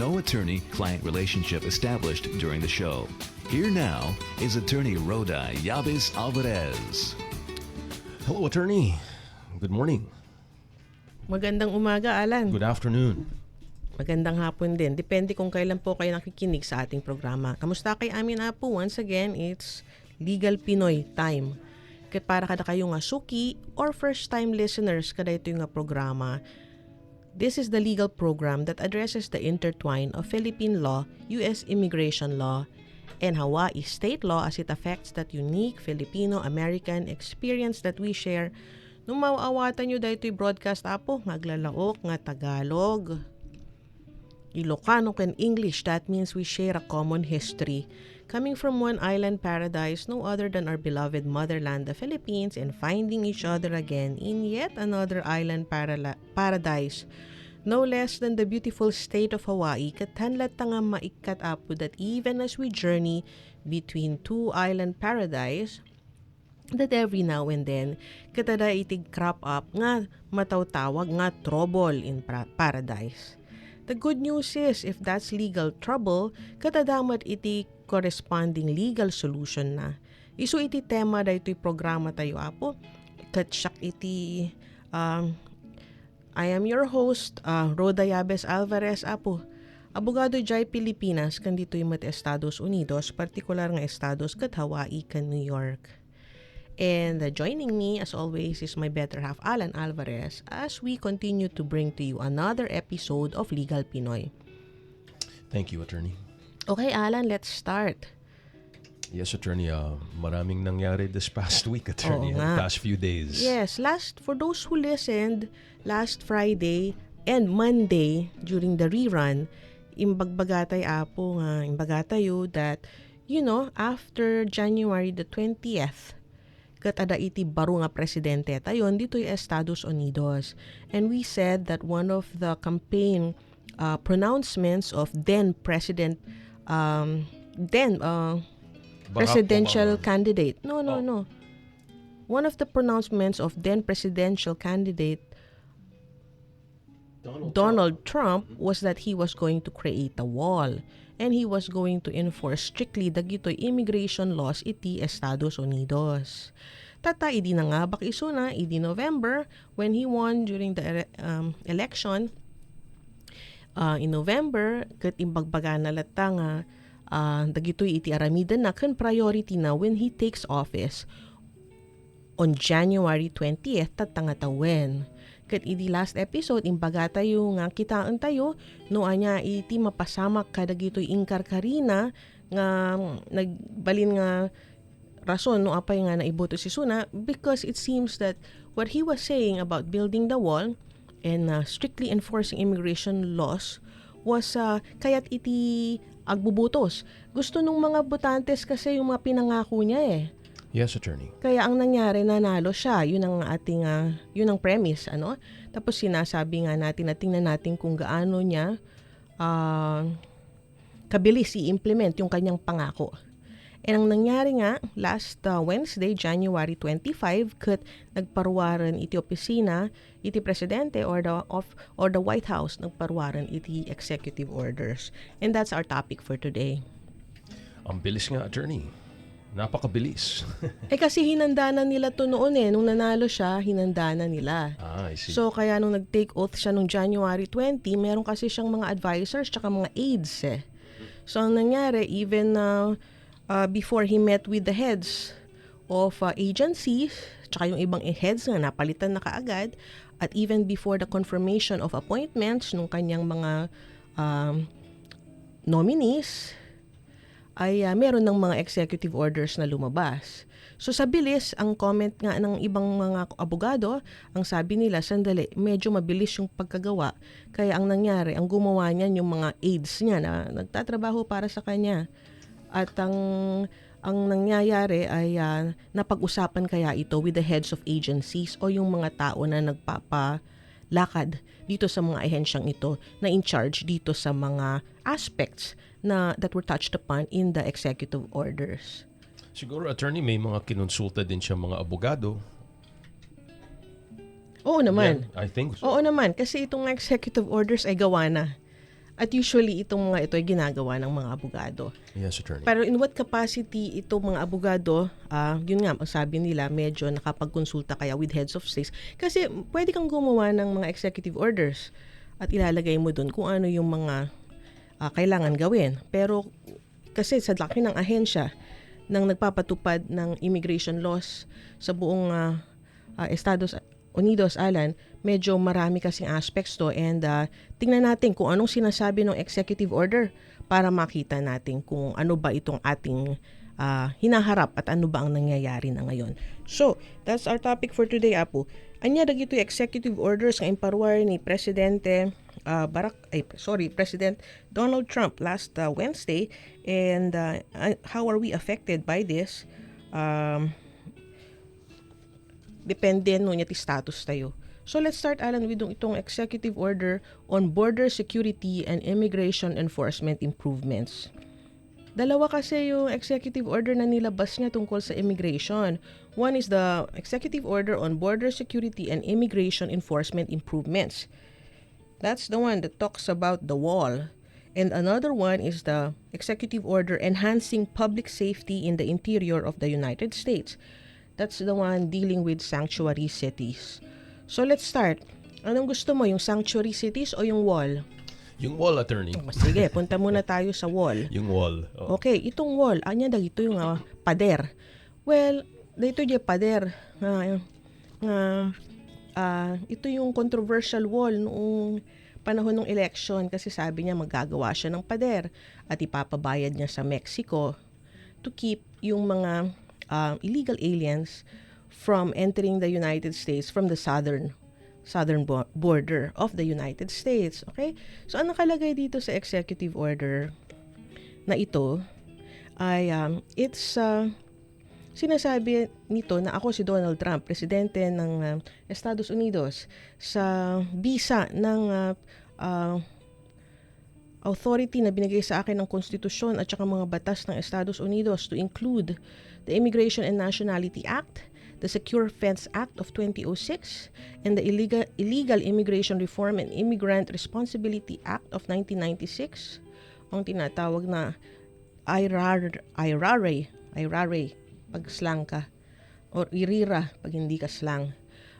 no attorney-client relationship established during the show. Here now is attorney Rhoda Yabes Alvarez. Hello, attorney. Good morning. Magandang umaga, Alan. Good afternoon. Magandang hapon din. Depende kung kailan po kayo nakikinig sa ating programa. Kamusta kay amin po? Once again, it's Legal Pinoy time. Para kada kayo nga suki or first-time listeners kada ito yung programa. This is the legal program that addresses the intertwine of Philippine law, U.S. immigration law, and Hawaii state law as it affects that unique Filipino-American experience that we share. Nung mauawatan nyo dahil ito'y broadcast po, ngaglalaok, nga Tagalog, Ilocano, and English. That means we share a common history. Coming from one island paradise, no other than our beloved motherland, the Philippines, and finding each other again in yet another island paradise. No less than the beautiful state of Hawaii, katanlat nga maikat apo that even as we journey between two island paradise, that every now and then, katada itig crop up nga matawtawag nga trouble in paradise. The good news is, if that's legal trouble, katadamat iti corresponding legal solution na. Isu iti tema da ito'y programa tayo apo. Katsak iti, I am your host, Rhoda Yabes Alvarez apo. Abogado jay Pilipinas, kan dito'y mat Estados Unidos, partikular nga Estados kat Hawaii kan New York. And joining me, as always, is my better half, Alan Alvarez, as we continue to bring to you another episode of Legal Pinoy. Thank you, attorney. Okay, Alan, let's start. Yes, attorney. Maraming nangyari this past week, attorney. Past few days. Yes, for those who listened, last Friday and Monday during the rerun, imbagbagatay imbagatayo that, after January the 20th, katada iti baro nga presidente tayon dito'y Estados Unidos. And we said that one of the campaign pronouncements of then president presidential Obama. candidate. No. One of the pronouncements of then presidential candidate Donald Trump was that he was going to create a wall and he was going to enforce strictly dagitoy immigration laws iti Estados Unidos. Tata idi na nga bakisuna idi November when he won during the election in November ket imbagbaga na lata nga dagitoy iti aramidan na ken priority na when he takes office on January 20th tatangatawen. Ket idi last episode imbaga tayo nga kitaan tayo no anya iti mapasamak kadagitoy inkarkarina nga nagbalin nga rason no apay nga naiboto si Suna, because it seems that what he was saying about building the wall and strictly enforcing immigration laws was kayat iti agbubutos. Gusto nung mga botantes kasi yung mga pinangako niya eh. Yes, attorney. Kaya ang nangyari, nanalo siya. Yun ang ating yun ang premise, ano? Tapos sinasabi nga natin na tingnan natin kung gaano niya kabilis i-implement yung kanyang pangako. And ang nangyari nga last Wednesday, January 25, kat nagparwaran iti opisina iti presidente or the White House nagparwaran iti executive orders. And that's our topic for today. Ang bilis nga, attorney. Napakabilis. Kasi hinanda na nila to noon eh. Nung nanalo siya, hinanda na nila. I see. So kaya nung nag-take oath siya nung January 20, meron kasi siyang mga advisors tsaka mga aides eh. So ang nangyari, even before he met with the heads of agencies, tsaka yung ibang heads nga napalitan na kaagad, at even before the confirmation of appointments nung kanyang mga nominees, ay meron ng mga executive orders na lumabas. So sa bilis, ang comment nga ng ibang mga abogado, ang sabi nila, sandali, medyo mabilis yung pagkagawa. Kaya ang nangyari, ang gumawa niyan yung mga aides niya na nagtatrabaho para sa kanya. At ang nangyayari ay napag-usapan kaya ito with the heads of agencies o yung mga tao na nagpapalakad dito sa mga ahensyang ito na in charge dito sa mga aspects na that were touched upon in the executive orders. Siguro, attorney, may mga kinonsulta din siya mga abogado. Oo naman. Yeah, I think so. Oo naman, kasi itong executive orders ay gawa na. At usually, itong mga ito ay ginagawa ng mga abogado. Yes, attorney. Pero in what capacity itong mga abogado, yun nga, ang sabi nila, medyo nakapagkonsulta kaya with heads of states. Kasi pwede kang gumawa ng mga executive orders at ilalagay mo dun kung ano yung mga kailangan gawin. Pero kasi sa laki ng ahensya ng nagpapatupad ng immigration laws sa buong Estados Unidos, Alan, medyo marami kasing aspects to and tingnan natin kung anong sinasabi ng executive order para makita natin kung ano ba itong ating hinaharap at ano ba ang nangyayari na ngayon. So, that's our topic for today, Apo. Anya dagito yung executive orders nga imparwar ni Presidente President Donald Trump last Wednesday, and how are we affected by this? Depende no niya ti status tayo. So let's start, Alan, with itong executive order on border security and immigration enforcement improvements. Dalawa kasi yung executive order na nilabas niya tungkol sa immigration. One is the executive order on border security and immigration enforcement improvements. That's the one that talks about the wall. And another one is the executive order enhancing public safety in the interior of the United States. That's the one dealing with sanctuary cities. So let's start. Anong gusto mo, yung sanctuary cities o yung wall? Yung wall, attorney. Sige, punta muna tayo sa wall. Yung wall. Oh. Okay, itong wall, anya dagito yung pader. Well, dito yung pader. Ito yung controversial wall noong panahon ng election kasi sabi niya magagawa siya ng pader at ipapabayad niya sa Mexico to keep yung mga illegal aliens from entering the United States from the southern border of the United States. Okay? So, ang nakalagay dito sa executive order na ito ay sinasabi nito na ako si Donald Trump, presidente ng Estados Unidos, sa visa ng authority na binigay sa akin ng konstitusyon at saka mga batas ng Estados Unidos to include the Immigration and Nationality Act, the Secure Fence Act of 2006, and the Illegal Immigration Reform and Immigrant Responsibility Act of 1996, ang tinatawag na IRARE, pag slang ka, or IRIRA, pag hindi ka slang.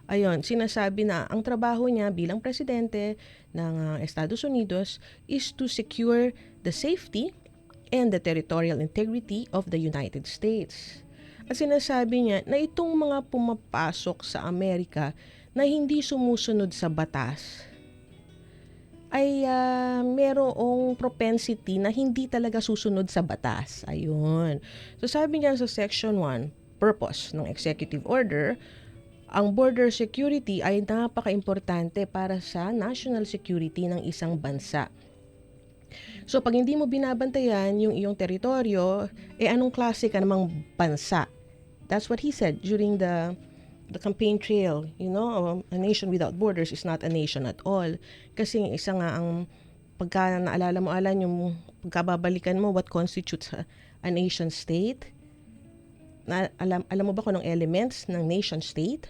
Ayon, sinasabi na ang trabaho niya bilang presidente ng Estados Unidos is to secure the safety and the territorial integrity of the United States. At sinasabi niya na itong mga pumapasok sa Amerika na hindi sumusunod sa batas ay merong propensity na hindi talaga susunod sa batas. Ayun. So sabi niya sa Section 1, purpose ng executive order, ang border security ay napaka-importante para sa national security ng isang bansa. So pag hindi mo binabantayan yung iyong teritoryo, anong klase ka namang bansa? That's what he said during the campaign trail. You know, a nation without borders is not a nation at all. Kasi isa nga ang pagka naalala mo, Alan, yung pagkababalikan mo what constitutes a nation state. Alam mo ba kung anong elements ng nation state?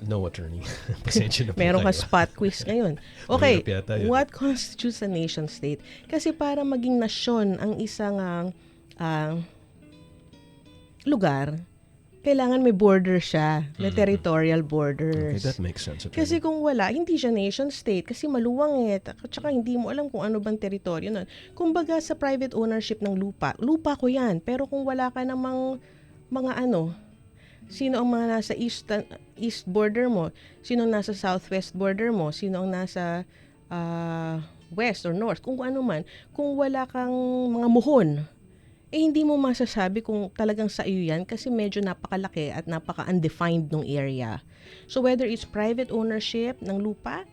No, attorney. Pasensya na po Meron ka tayo. spot quiz ngayon. Okay, Mahirap yata yun. what constitutes a nation state? Kasi para maging nasyon ang isang lugar, kailangan may border siya, may territorial borders. Okay, that makes sense, attorney. Kasi kung wala, hindi siya nation state kasi maluwang at saka hindi mo alam kung ano bang teritoryo nun. Kumbaga sa private ownership ng lupa ko yan. Pero kung wala ka namang mga sino ang mga nasa east border mo, sino ang nasa southwest border mo, sino ang nasa west or north, kung ano man, kung wala kang mga muhon, hindi mo masasabi kung talagang sa iyo yan kasi medyo napakalaki at napaka-undefined ng area. So whether it's private ownership ng lupa,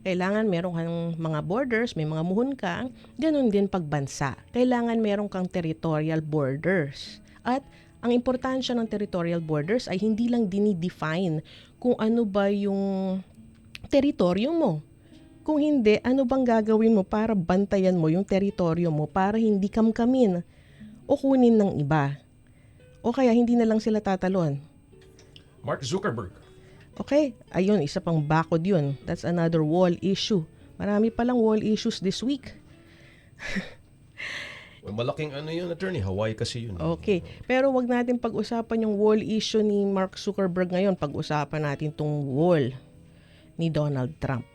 kailangan meron kang mga borders, may mga muhon ka, ganun din pagbansa. Kailangan meron kang territorial borders. At ang importansya ng territorial borders ay hindi lang dinidefine kung ano ba yung teritoryo mo. Kung hindi, ano bang gagawin mo para bantayan mo yung teritoryo mo para hindi kamkamin o kunin ng iba. O kaya hindi na lang sila tatalon. Mark Zuckerberg. Okay, ayun, isa pang bakod yun. That's another wall issue. Marami palang wall issues this week. Malaking yun, attorney. Hawaii kasi yun. Okay. Pero wag natin pag-usapan yung wall issue ni Mark Zuckerberg ngayon. Pag-usapan natin tong wall ni Donald Trump.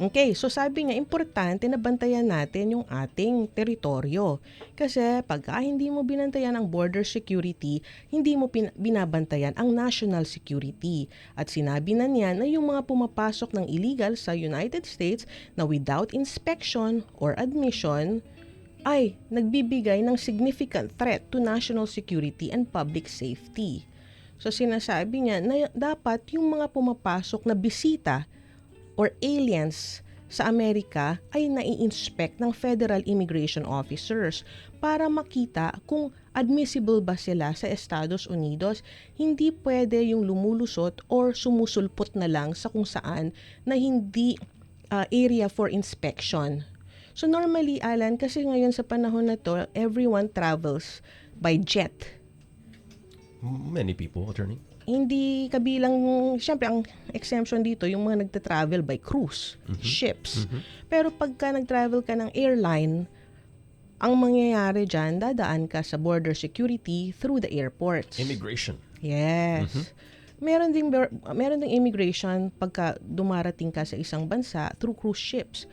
Okay, so sabi niya, importante na bantayan natin yung ating teritoryo. Kasi pagka hindi mo binantayan ang border security, hindi mo binabantayan ang national security. At sinabi na niya na yung mga pumapasok ng illegal sa United States na without inspection or admission, ay nagbibigay ng significant threat to national security and public safety. So sinasabi niya na dapat yung mga pumapasok na bisita or aliens sa Amerika ay nai-inspect ng federal immigration officers para makita kung admissible ba sila sa Estados Unidos. Hindi pwede yung lumulusot or sumusulpot na lang sa kung saan na hindi area for inspection. So normally, Alan, kasi ngayon sa panahon na to, everyone travels by jet. Many people, attorney. Hindi kabilang, syempre ang exemption dito, yung mga nagta-travel by cruise, ships. Pero pagka nag-travel ka ng airline, ang mangyayari dyan, dadaan ka sa border security through the airports. Immigration. Yes. Meron ding immigration pagka dumarating ka sa isang bansa through cruise ships.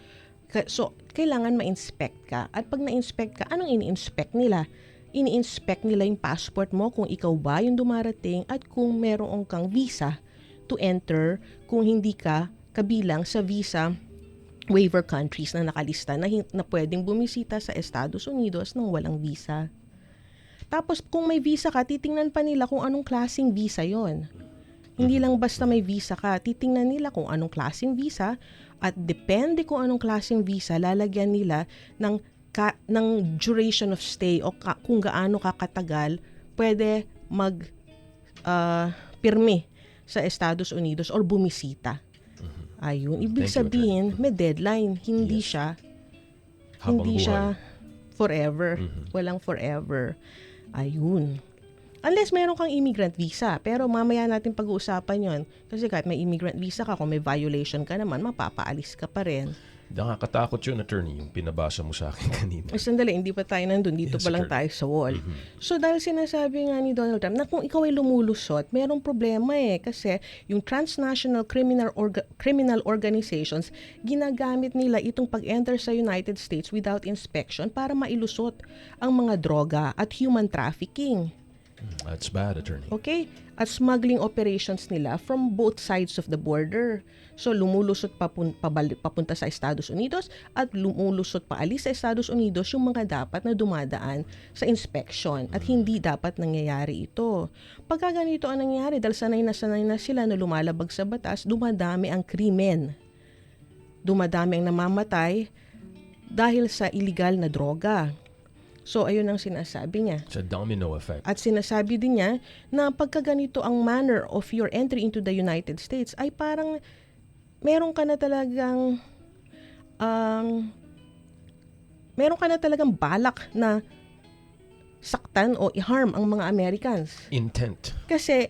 So, kailangan ma-inspect ka. At pag na-inspect ka, anong ini-inspect nila? Ini-inspect nila yung passport mo kung ikaw ba yung dumarating at kung meron kang visa to enter kung hindi ka kabilang sa visa waiver countries na nakalista na pwedeng bumisita sa Estados Unidos nang walang visa. Tapos kung may visa ka, titingnan pa nila kung anong klaseng visa yon. Hindi lang basta may visa ka, titingnan nila kung anong klaseng visa at depende kung anong klaseng visa, lalagyan nila ng duration of stay o kung gaano kakatagal pwede pirme sa Estados Unidos or bumisita. Ayun, ibig sabihin may deadline, hindi siya forever. Walang forever. Ayun. Unless meron kang immigrant visa. Pero mamaya natin pag-uusapan yon. Kasi kahit may immigrant visa ka, kung may violation ka naman, mapapaalis ka pa rin. Nakakatakot yun, attorney, yung pinabasa mo sa akin kanina. Sandali, hindi pa tayo nandun. Dito pa lang tayo sa wall. So dahil sinasabi nga ni Donald Trump na kung ikaw ay lumulusot, merong problema Kasi yung transnational criminal organizations, ginagamit nila itong pag-enter sa United States without inspection para mailusot ang mga droga at human trafficking. That's bad, attorney. Okay? At smuggling operations nila from both sides of the border. So, lumulusot papunta sa Estados Unidos at lumulusot paalis sa Estados Unidos yung mga dapat na dumadaan sa inspection. At hindi dapat nangyayari ito. Pagka ganito ang nangyayari, dahil sanay na sila na lumalabag sa batas, dumadami ang krimen. Dumadami ang namamatay dahil sa illegal na droga. So, ayun ang sinasabi niya. It's a domino effect. At sinasabi din niya na pagka ganito ang manner of your entry into the United States ay parang meron ka na talagang balak na saktan o i-harm ang mga Americans. Intent. Kasi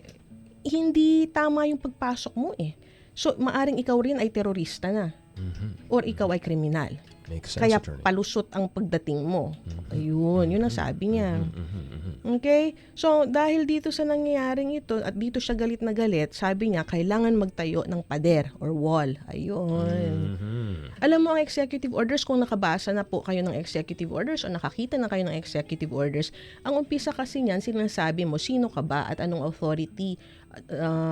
hindi tama yung pagpasok mo So, maaring ikaw rin ay terorista na. Or ikaw ay kriminal. Makes sense, Kaya attorney. palusot ang pagdating mo. Ayun, yun ang sabi niya. Okay? So, dahil dito sa nangyayaring ito, at dito siya galit na galit, sabi niya, kailangan magtayo ng pader or wall. Ayun. Alam mo, ang executive orders, kung nakabasa na po kayo ng executive orders o nakakita na kayo ng executive orders, ang umpisa kasi niyan, sinasabi mo, sino ka ba at anong authority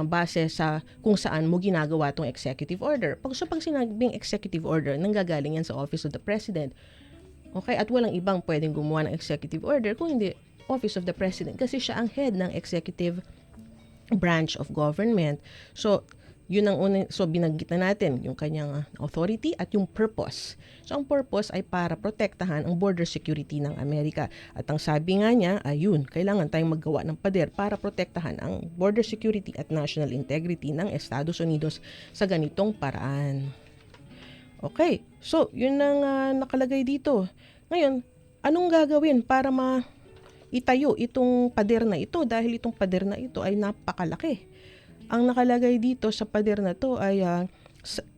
base sa kung saan mo ginagawa tong executive order. Pag sinabing executive order, nanggagaling yan sa Office of the President. Okay? At walang ibang pwedeng gumawa ng executive order kung hindi Office of the President kasi siya ang head ng executive branch of government. So, yun ang binanggit na natin yung kanyang authority at yung purpose. So, ang purpose ay para protektahan ang border security ng Amerika. At ang sabi nga niya, ayun, kailangan tayong maggawa ng pader para protektahan ang border security at national integrity ng Estados Unidos sa ganitong paraan. Okay, so yun ang nakalagay dito. Ngayon, anong gagawin para itayo itong pader na ito dahil itong pader na ito ay napakalaki? Ang nakalagay dito sa pader na to ay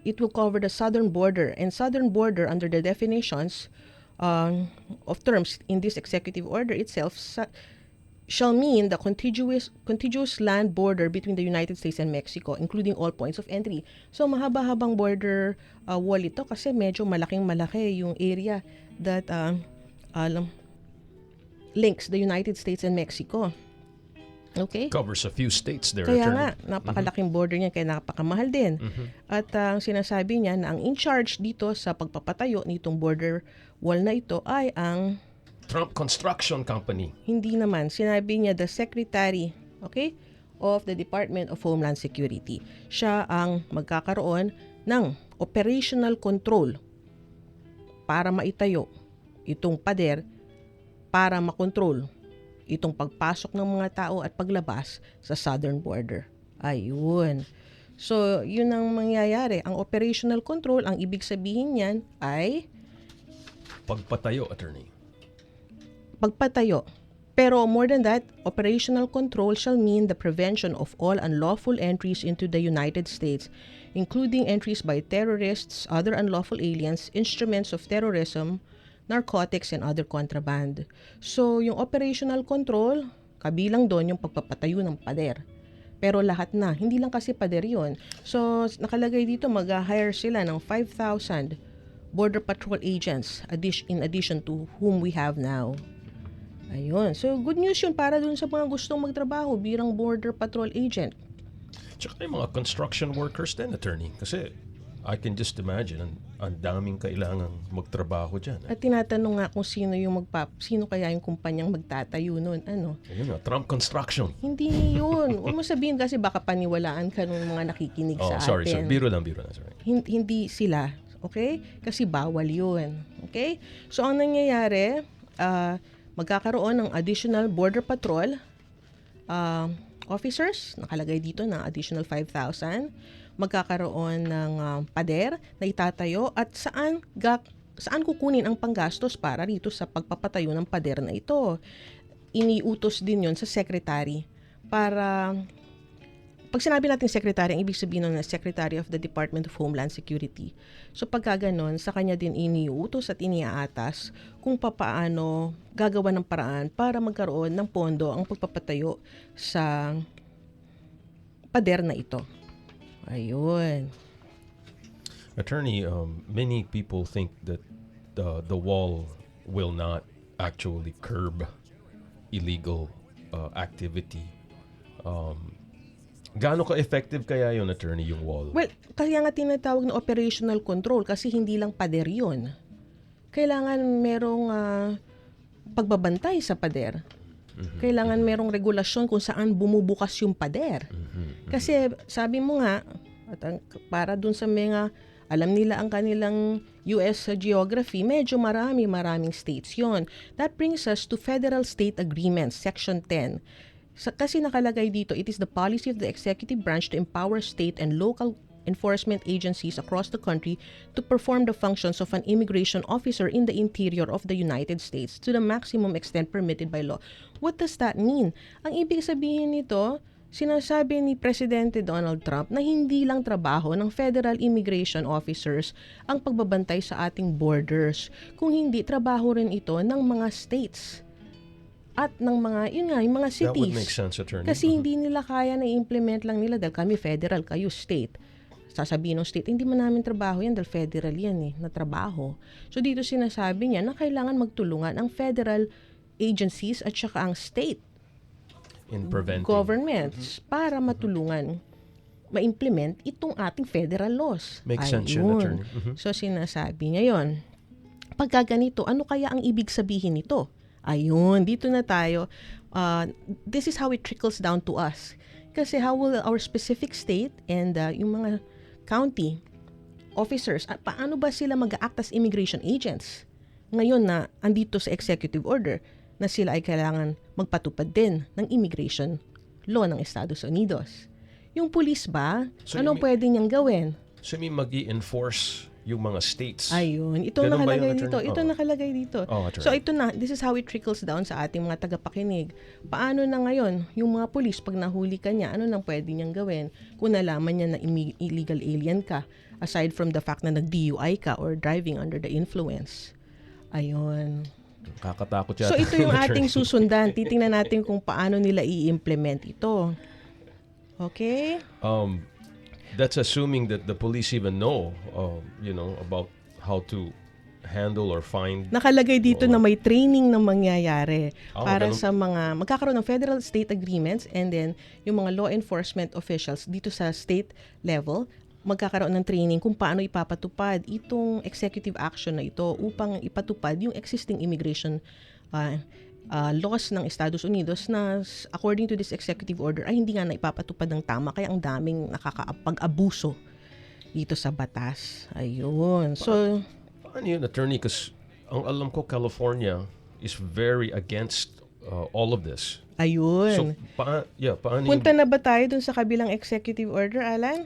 it will cover the southern border, and southern border under the definitions of terms in this executive order itself shall mean the contiguous land border between the United States and Mexico, including all points of entry. So mahaba-habang border wall ito kasi medyo malaking-malaki yung area that links the United States and Mexico. Okay? Covers a few states there, Kaya Attorney. nga, napakalaking border niya, kaya napakamahal din. At ang sinasabi niya na ang in charge dito sa pagpapatayo nitong border wall na ito ay ang Trump Construction Company. hindi naman. Sinabi niya the Secretary, okay, of the Department of Homeland Security. Siya ang magkakaroon ng operational control para maitayo itong pader para makontrol itong pagpasok ng mga tao at paglabas sa southern border. Ayun. So, yun ang mangyayari. Ang operational control, ang ibig sabihin niyan ay Pagpatayo, Attorney. pagpatayo. Pero more than that, operational control shall mean the prevention of all unlawful entries into the United States, including entries by terrorists, other unlawful aliens, instruments of terrorism, narcotics, and other contraband. So, yung operational control, kabilang doon yung pagpapatayo ng pader. Pero lahat na, hindi lang kasi pader yun. So, nakalagay dito, mag-hire sila ng 5,000 Border Patrol agents in addition to whom we have now. Ayun. So, good news yun para dun sa mga gustong magtrabaho bilang Border Patrol agent. Tsaka yung mga construction workers din, Attorney. Kasi I can just imagine, ang daming kailangang magtrabaho dyan. At tinatanong nga kung sino kaya yung kumpanyang magtatayo nun. Ano? Ayun nga, Trump Construction. Hindi yun. Huwag mo sabihin kasi baka paniwalaan ka ng mga nakikinig sa sorry. atin. Biro lang. Sorry. Hindi sila. Okay? Kasi bawal yun. Okay? So, ang nangyayari, magkakaroon ng additional Border Patrol officers, nakalagay dito na additional 5,000. Magkakaroon ng pader na itatayo at saan kukunin ang panggastos para rito sa pagpapatayo ng pader na ito. Iniutos din yon sa secretary para pag sinabi natin secretary, ang ibig sabihin ng Secretary of the Department of Homeland Security. So pagka ganon, sa kanya din iniutos at iniaatas kung papaano gagawa ng paraan para magkaroon ng pondo ang pagpapatayo sa pader na ito. Ayun. Attorney, many people think that the wall will not actually curb illegal activity. Gaano ka-effective kaya yun, Attorney, yung wall? Well, kaya nga tinatawag na operational control kasi hindi lang pader yun. Kailangan merong pagbabantay sa pader. Kailangan merong regulasyon kung saan bumubukas yung pader. Kasi sabi mo nga, para dun sa mga alam nila ang kanilang US geography, medyo maraming states yon. That brings us to Federal State Agreements, Section 10. Kasi nakalagay dito, it is the policy of the executive branch to empower state and local enforcement agencies across the country to perform the functions of an immigration officer in the interior of the United States to the maximum extent permitted by law. What does that mean? Ang ibig sabihin nito, sinasabi ni Presidente Donald Trump na hindi lang trabaho ng federal immigration officers ang pagbabantay sa ating borders, kung hindi trabaho rin ito ng mga states at ng mga, yung mga cities. That would make sense, Attorney. Kasi hindi nila kaya na i-implement lang nila dahil kami federal, kayo state. Sasabihin ng state, hindi man namin trabaho yan dahil federal yan na trabaho. So dito sinasabi niya na kailangan magtulungan ang federal agencies at saka ang state in preventing governments para matulungan ma-implement itong ating federal laws. Makes sense yun, Attorney. So sinasabi niya yun. Pagka ganito, ano kaya ang ibig sabihin nito? Ayun, dito na tayo. This is how it trickles down to us. Kasi how will our specific state and yung mga county officers, paano ba sila mag-act as immigration agents? Ngayon na andito sa executive order na sila ay kailangan magpatupad din ng immigration law ng Estados Unidos. Yung police ba, So anong pwede niyang gawin? So, may mag-i-enforce yung mga states. Ayun. Ito Ganun ba nakalagay yun, dito. Attorney? Ito nakalagay dito. Attorney. So ito na, this is how it trickles down sa ating mga tagapakinig. Paano na ngayon, yung mga police, pag nahuli ka niya, ano nang pwede niyang gawin kung nalaman niya na illegal alien ka? aside from the fact na nag-DUI ka or driving under the influence. Ayun. Kakatakot yata. So ito yung ating susundan. Titingnan natin kung paano nila i-implement ito. Okay? That's assuming that the police even know, about how to handle or find. Nakalagay dito na may training na mangyayari para ganun. sa mga magkakaroon ng federal state agreements, and then yung mga law enforcement officials dito sa state level magkakaroon ng training kung paano ipapatupad itong executive action na ito upang ipatupad yung existing immigration laws ng Estados Unidos na according to this executive order ay hindi nga na ipapatupad ng tama, kaya ang daming nakakapag-abuso dito sa batas. Ayun. So Paano yun, attorney? Kasi ang alam ko, California is very against all of this. ayun. So, paano Punta na ba tayo dun sa kabilang executive order, Alan?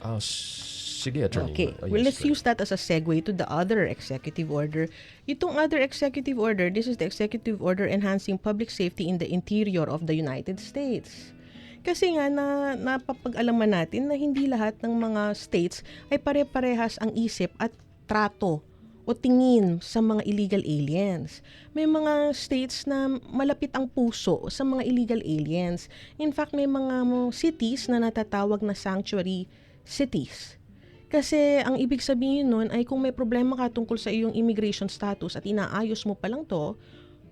Sige, attorney. Okay. Yes, Well, let's right. use that as a segue to the other executive order. Itong other executive order, this is the executive order enhancing public safety in the interior of the United States. Kasi nga napapag-alaman natin na hindi lahat ng mga states ay pare-parehas ang isip at trato o tingin sa mga illegal aliens. May mga states na malapit ang puso sa mga illegal aliens. In fact, may mga cities na natatawag na sanctuary cities. Kasi ang ibig sabihin nun ay kung may problema ka tungkol sa iyong immigration status at inaayos mo pa lang to,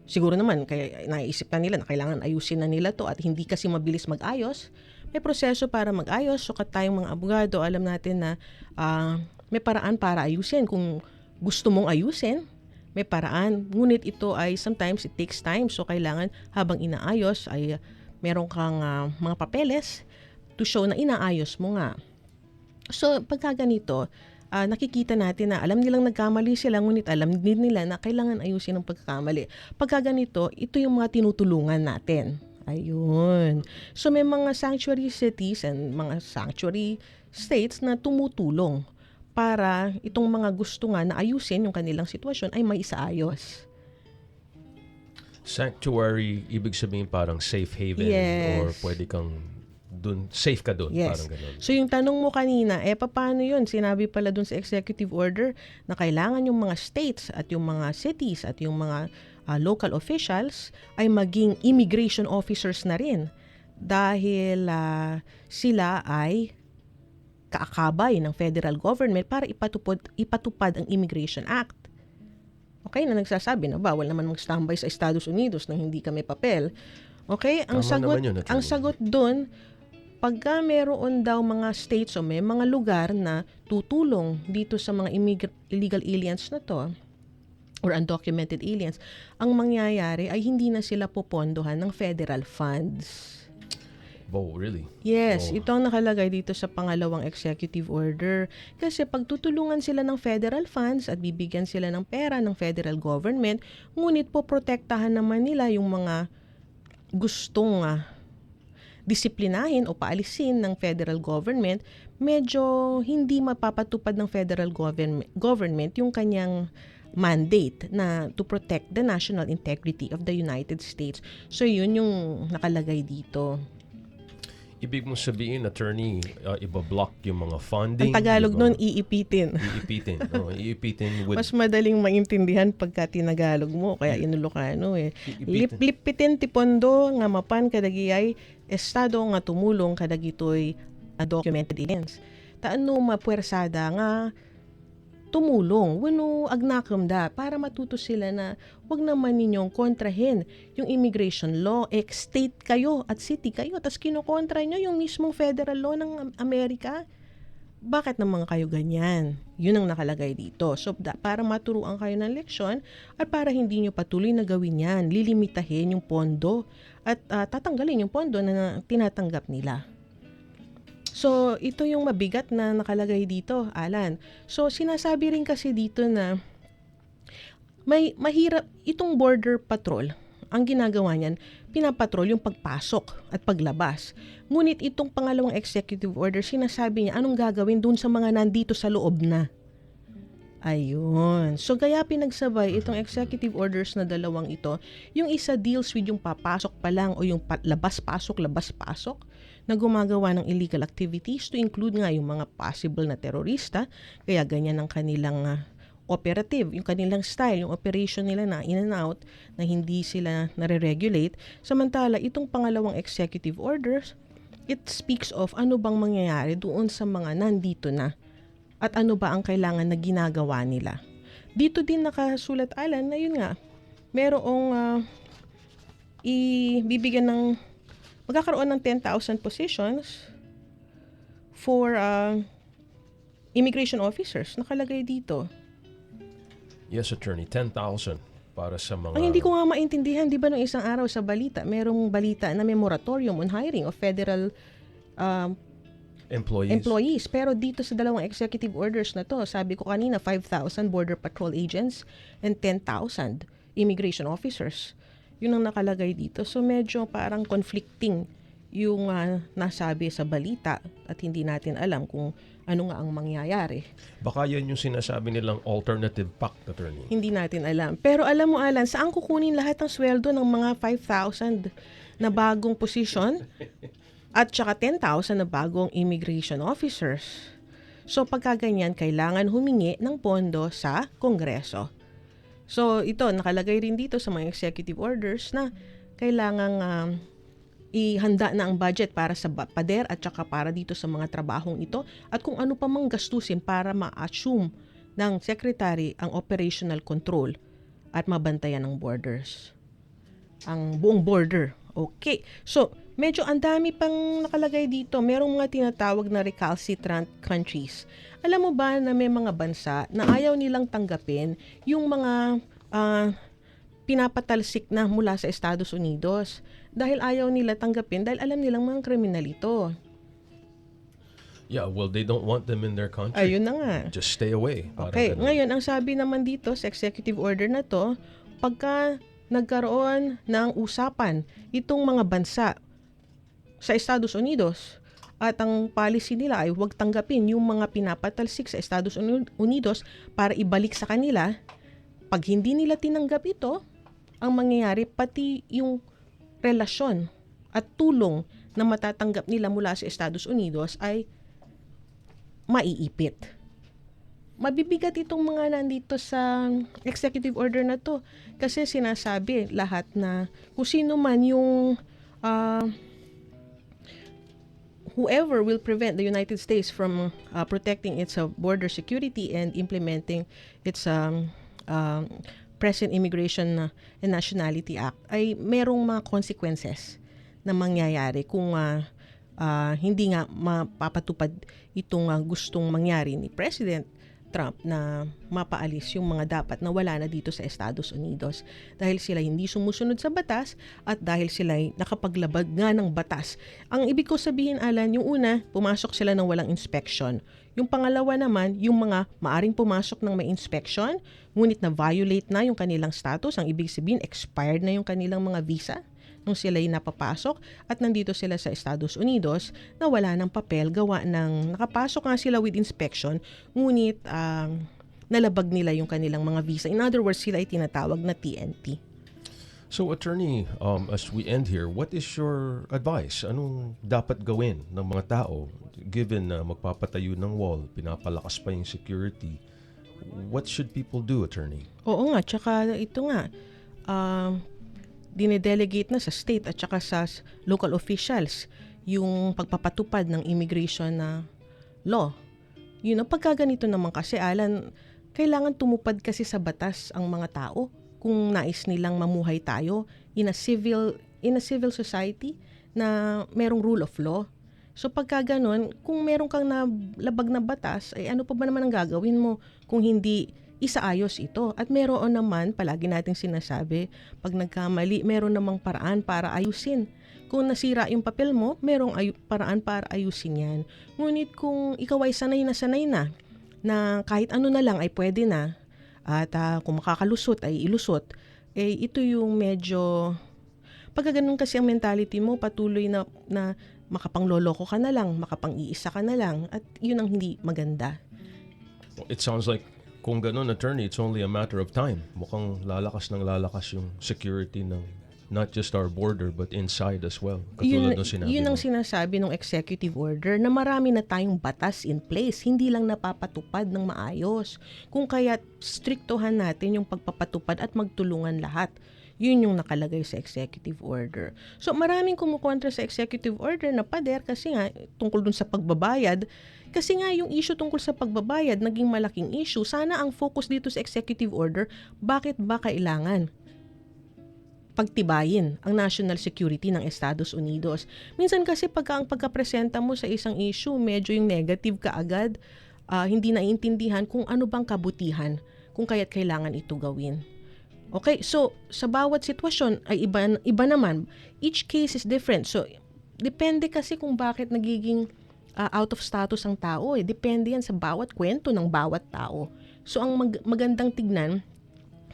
siguro naman kaya naisip na nila na kailangan ayusin na nila to at hindi kasi mabilis mag-ayos, may proseso para mag-ayos. So tayong mga abogado, alam natin na may paraan para ayusin. Kung gusto mong ayusin, may paraan. Ngunit ito ay sometimes it takes time. So kailangan habang inaayos ay meron kang mga papeles to show na inaayos mo nga. So pagka ganito, nakikita natin na alam nilang nagkamali sila, ngunit alam din nila na kailangan ayusin ang pagkakamali. Pagka ganito, ito yung mga tinutulungan natin. Ayun. So may mga sanctuary cities and mga sanctuary states na tumutulong para itong mga gusto nga na ayusin yung kanilang sitwasyon ay may isaayos. Sanctuary, ibig sabihin parang safe haven, Yes. or pwede kang dun, safe ka dun, Yes. parang ganun. So yung tanong mo kanina, paano yun? Sinabi pala dun sa executive order na kailangan yung mga states at yung mga cities at yung mga local officials ay maging immigration officers na rin dahil sila ay kaakabay ng federal government para ipatupad ang Immigration Act. Okay, na nagsasabi na bawal naman mag-standby sa Estados Unidos nang hindi kami papel. Okay, ang Tama sagot naman yun, attorney. ang sagot doon, pagka meron daw mga states o may mga lugar na tutulong dito sa mga illegal aliens na to or undocumented aliens, ang mangyayari ay hindi na sila popondohan ng federal funds. Oh, really? Yes, Oh. ito ang nakalagay dito sa pangalawang executive order. Kasi pag tutulungan sila ng federal funds at bibigyan sila ng pera ng federal government, ngunit po protektahan naman nila yung mga gustong disiplinahin o paalisin ng federal government, medyo hindi mapapatupad ng federal government yung kanyang mandate na to protect the national integrity of the United States. So yun yung nakalagay dito. Ibig mong sabihin, attorney, ibablock yung mga funding. Ang Tagalog diba? nun, iipitin. Iipitin. Iipitin with... Mas madaling maintindihan pagka tinagalog mo, kaya Ilocano Iipitin. Lipitin ti pondo nga mapan kadagiyay estado nga tumulong kadagitoy documented aliens. Taano mapuwersada nga tumulong wano agnakam da para matuto sila na wag naman ninyong kontrahin yung immigration law. State kayo at city kayo, tas kinokontra nyo yung mismong federal law ng Amerika. Bakit naman kayo ganyan? Yun ang nakalagay dito. So para maturuan kayo ng leksyon at para hindi nyo patuloy na gawin yan, lilimitahin yung pondo at tatanggalin yung pondo na tinatanggap nila. So, ito yung mabigat na nakalagay dito, Alan. So, sinasabi rin kasi dito na may mahirap itong border patrol. Ang ginagawa niyan, pinapatrol yung pagpasok at paglabas. Ngunit itong pangalawang executive order, sinasabi niya anong gagawin dun sa mga nandito sa loob na. Ayun. So, kaya pinagsabay itong executive orders na dalawang ito. Yung isa deals with yung papasok pa lang o yung labas-pasok, labas-pasok. na gumagawa ng illegal activities to include nga yung mga possible na terorista. Kaya ganyan ang kanilang operative, yung kanilang style, yung operation nila na in and out na hindi sila nare-regulate. Samantala, itong pangalawang executive orders, it speaks of ano bang mangyayari doon sa mga nandito na at ano ba ang kailangan na ginagawa nila. Dito din nakasulat, Alan, na yun nga, merong magkakaroon ng 10,000 positions for immigration officers. Nakalagay dito. Yes, Attorney, 10,000 para sa mga... Ang hindi ko nga maintindihan, di ba nung isang araw sa balita, merong balita na may moratorium on hiring of federal employees. Pero dito sa dalawang executive orders na to, sabi ko kanina, 5,000 border patrol agents and 10,000 immigration officers. Yun ang nakalagay dito. So medyo parang conflicting yung nasabi sa balita at hindi natin alam kung ano nga ang mangyayari. Baka yan yung sinasabi nilang alternative pact, Attorney. Hindi natin alam. Pero alam mo, Alan, saan kukunin lahat ng sweldo ng mga 5,000 na bagong position at saka 10,000 na bagong immigration officers? So pagkaganyan, kailangan humingi ng pondo sa Kongreso. So ito, nakalagay rin dito sa mga executive orders na kailangang ihanda na ang budget para sa pader at saka para dito sa mga trabahong ito at kung ano pa mang gastusin para ma-assume ng secretary ang operational control at mabantayan ng borders. Ang buong border. Okay. So, medyo ang dami pang nakalagay dito. Merong mga tinatawag na recalcitrant countries. Alam mo ba na may mga bansa na ayaw nilang tanggapin yung mga pinapatalsik na mula sa Estados Unidos dahil ayaw nila tanggapin dahil alam nilang mga kriminal ito. Yeah, well, they don't want them in their country. Ayun na nga. Just stay away. Okay, Ganun. ngayon ang sabi naman dito sa executive order na to, pagka nagkaroon ng usapan itong mga bansa sa Estados Unidos at ang policy nila ay huwag tanggapin yung mga pinapatalsik sa Estados Unidos para ibalik sa kanila, pag hindi nila tinanggap ito, ang mangyayari pati yung relasyon at tulong na matatanggap nila mula sa Estados Unidos ay maiipit. Mabibigat itong mga nandito sa executive order na to kasi sinasabi lahat na kung sino man yung whoever will prevent the United States from protecting its border security and implementing its present Immigration and Nationality Act ay merong mga consequences na mangyayari kung hindi nga mapapatupad itong gustong mangyari ni President Trump na mapaalis yung mga dapat na wala na dito sa Estados Unidos dahil sila hindi sumusunod sa batas at dahil sila nakapaglabag nga ng batas. Ang ibig ko sabihin, Alan, yung una, pumasok sila ng walang inspection. Yung pangalawa naman, yung mga maaring pumasok ng may inspection, ngunit na-violate na yung kanilang status. Ang ibig sabihin, expired na yung kanilang mga visa nung sila'y napapasok at nandito sila sa Estados Unidos na wala ng papel, gawa ng nakapasok nga sila with inspection, ngunit nalabag nila yung kanilang mga visa. In other words, sila ay tinatawag na TNT. So, Attorney, as we end here, what is your advice? Anong dapat gawin ng mga tao given na magpapatayo ng wall, pinapalakas pa yung security? What should people do, Attorney? Oo nga, tsaka ito nga, dinedelegate na sa state at saka sa local officials yung pagpapatupad ng immigration na law. Yun, pagka ganito naman kasi, Alan, kailangan tumupad kasi sa batas ang mga tao kung nais nilang mamuhay tayo in a civil society na merong rule of law. So pagka ganun, kung meron kang nalabag na batas, ay ano pa ba naman ang gagawin mo kung hindi isaayos ito? At meron naman, palagi nating sinasabi, pag nagkamali, meron namang paraan para ayusin. Kung nasira yung papel mo, merong paraan para ayusin yan. Ngunit kung ikaw ay sanay na kahit ano na lang ay pwede na, at kung makakalusot ay ilusot, ito yung medyo, pagka ganun kasi ang mentality mo, patuloy na makapangloloko ka na lang, makapang-iisa ka na lang, at yun ang hindi maganda. It sounds like kung ganun, Attorney, it's only a matter of time. Mukhang lalakas yung security ng not just our border but inside as well. Katulad ng sinabi yun ang mo. sinasabi ng executive order na marami na tayong batas in place, hindi lang napapatupad ng maayos. Kung kaya striktohan natin yung pagpapatupad at magtulungan lahat. Yun yung nakalagay sa executive order. So maraming kumukontra sa executive order na pader kasi nga tungkol dun sa pagbabayad. Kasi nga yung issue tungkol sa pagbabayad naging malaking issue. Sana ang focus dito sa executive order, bakit ba kailangan pagtibayin ang national security ng Estados Unidos? Minsan kasi ang pagkapresenta mo sa isang issue, medyo yung negative ka agad, hindi naiintindihan kung ano bang kabutihan kung kaya't kailangan ito gawin. Okay, so sa bawat sitwasyon ay iba naman. Each case is different. So depende kasi kung bakit nagiging out of status ang tao. Depende yan sa bawat kwento ng bawat tao. So ang magandang tignan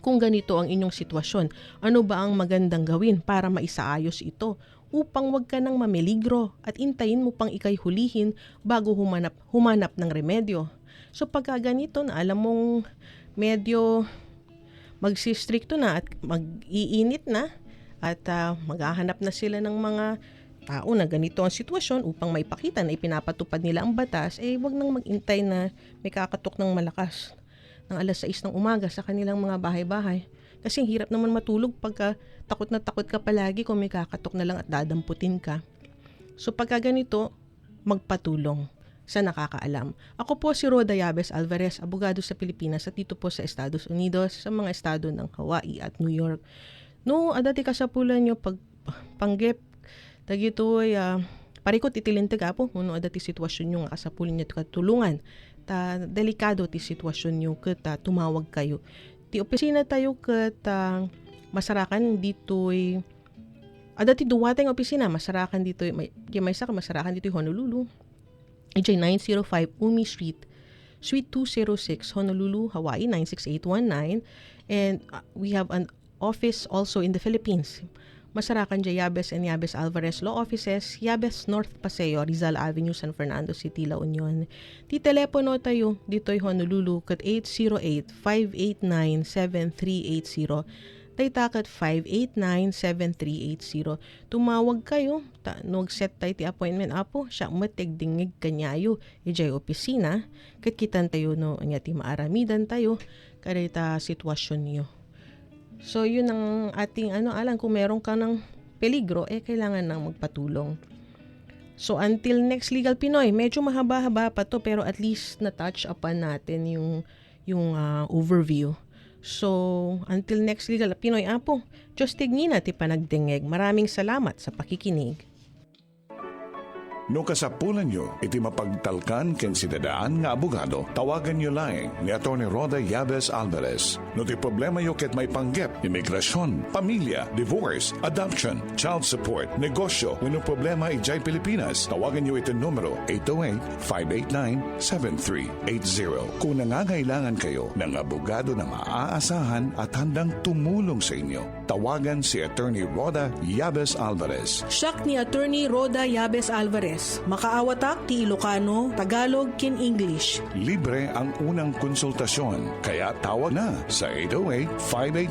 kung ganito ang inyong sitwasyon. Ano ba ang magandang gawin para maisaayos ito upang wag ka nang mamiligro at intayin mo pang ikay hulihin bago humanap ng remedyo. So pagka ganito na alam mong medyo magsistrikto na at mag-iinit na at maghahanap na sila ng mga tao na ganito ang sitwasyon upang maipakita na ipinapatupad nila ang batas, wag nang mag-intay na may kakatok ng malakas ng alas 6 ng umaga sa kanilang mga bahay-bahay. Kasi hirap naman matulog pagka takot na takot ka palagi kung may kakatok na lang at dadamputin ka. So pagka ganito, magpatulong sa nakakaalam. Ako po si Roda Yabes Alvarez, abogado sa Pilipinas at dito po sa Estados Unidos, sa mga estado ng Hawaii at New York. No, adati kasapulan nyo pag panggep, dagitoy, parikot itilintag po, no, adati sitwasyon nyo nga kasapulan nyo katulungan. Delikado ti sitwasyon nyo kat tumawag kayo. Ti opisina tayo kat masarakan dito'y, adati duwateng opisina, masarakan dito'y, may saka masarakan dito'y Honolulu. EJ 905 Umi Street, Suite 206, Honolulu, Hawaii 96819. And we have an office also in the Philippines. Masarakan dyan Yabes and Yabes Alvarez Law Offices, Yabes North Paseo, Rizal Avenue, San Fernando City, La Union. Di telepono tayo dito'y Honolulu kat 808-589-7380. Daytakat 589-7380. Tumawag kayo, set tayo ti appointment apo, siya matigdingig kanyayo, ijay opisina, kakitan tayo no, anya ti maaramidan tayo, kadita sitwasyon niyo. So yun ang ating alam, kung meron ka ng peligro, kailangan nang magpatulong. So until next Legal Pinoy, medyo mahaba-haba pa to, pero at least na-touch upon natin yung overview. So, until next Legal Pinoy apo, Diyos tignina ti panagdingeg. Maraming salamat sa pakikinig. No kasapulan nyo, iti mapagtalkan ken sidadaan nga abogado, tawagan nyo laeng ni Atty. Roda Yabes Alvarez. No ti problema yo ket may panggep, imigrasyon, pamilya, divorce, adoption, child support, negosyo, wenno problema ijay Pilipinas, tawagan nyo iti numero 808-589-7380. Kung nangangailangan kayo ng abogado na maaasahan at handang tumulong sa inyo, tawagan si Atty. Roda Yabes Alvarez. Siak ni Atty. Roda Yabes Alvarez. Makaawatak ti Ilocano, Tagalog, ken English. Libre ang unang konsultasyon, kaya tawag na sa 808-589